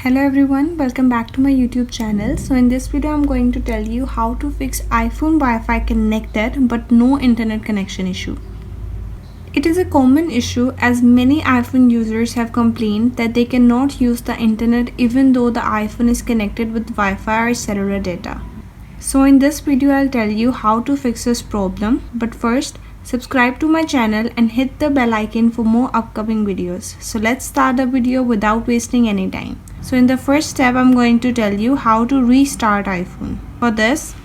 Hello everyone, welcome back to my YouTube channel. So in this video I'm going to tell you how to fix iPhone Wi-Fi connected but no internet connection issue. It is a common issue as many iPhone users have complained that they cannot use the internet even though the iPhone is connected with Wi-Fi or cellular data. So in this video I'll tell you how to fix this problem, but first subscribe to my channel and hit the bell icon for more upcoming videos. So let's start the video without wasting any time. So in the first step, I'm going to tell you how to restart iPhone. For this,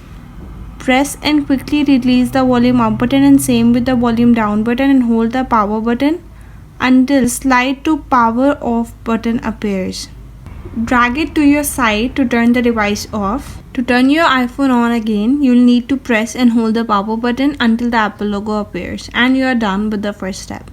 press and quickly release the volume up button and same with the volume down button and hold the power button until slide to power off button appears. Drag it to your side to turn the device off. To turn your iPhone on again, you'll need to press and hold the power button until the Apple logo appears, and you are done with the first step.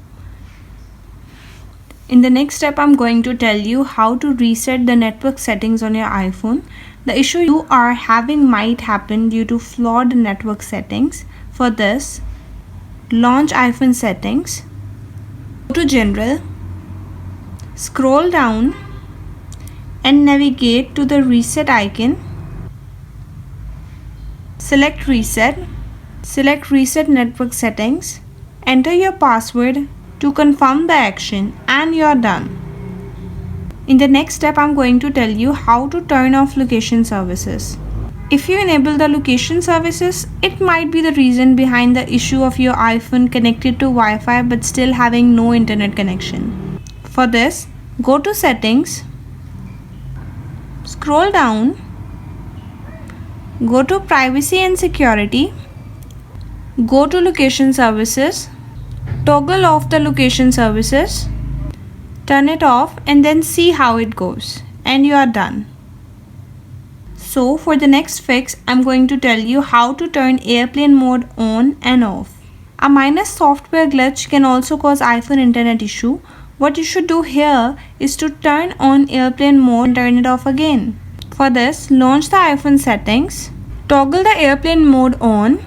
In the next step, I'm going to tell you how to reset the network settings on your iPhone. The issue you are having might happen due to flawed network settings. For this, launch iPhone settings, go to General, scroll down and navigate to the reset icon. Select reset network settings, enter your password to confirm the action, and you are done. In the next step, I'm going to tell you how to turn off location services. If you enable the location services, it might be the reason behind the issue of your iPhone connected to Wi-Fi but still having no internet connection. For this, go to Settings, scroll down, go to Privacy and Security, go to Location Services, toggle off the location services, turn it off and then see how it goes, and you are done. So for the next fix, I'm going to tell you how to turn airplane mode on and off. A minor software glitch can also cause iPhone internet issue. What you should do here is to turn on airplane mode and turn it off again. For this, launch the iPhone settings, toggle the airplane mode on,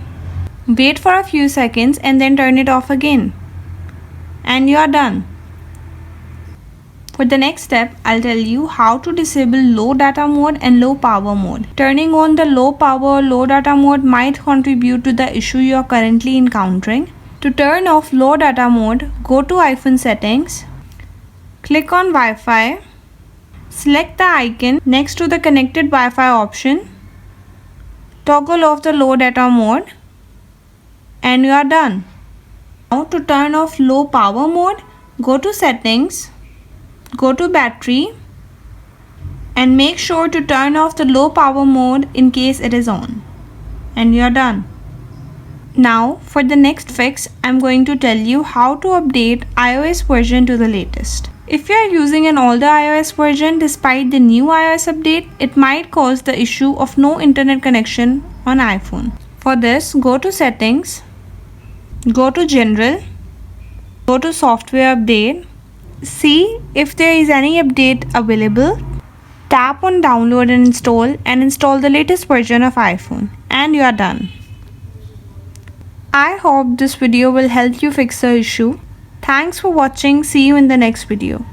wait for a few seconds and then turn it off again, and you are done. For the next step, I'll tell you how to disable low data mode and low power mode. Turning on the low power or low data mode might contribute to the issue you are currently encountering. To turn off low data mode, go to iPhone settings, click on Wi-Fi, select the icon next to the connected Wi-Fi option, toggle off the low data mode, and you are done. Now to turn off low power mode, go to Settings, go to Battery and make sure to turn off the low power mode in case it is on, and you are done. Now for the next fix, I'm going to tell you how to update iOS version to the latest. If you are using an older iOS version despite the new iOS update, it might cause the issue of no internet connection on iPhone. For this, go to Settings, go to General, go to Software Update, see if there is any update available, tap on Download and install the latest version of iPhone, and you are done. I hope this video will help you fix the issue. Thanks for watching. See you in the next video.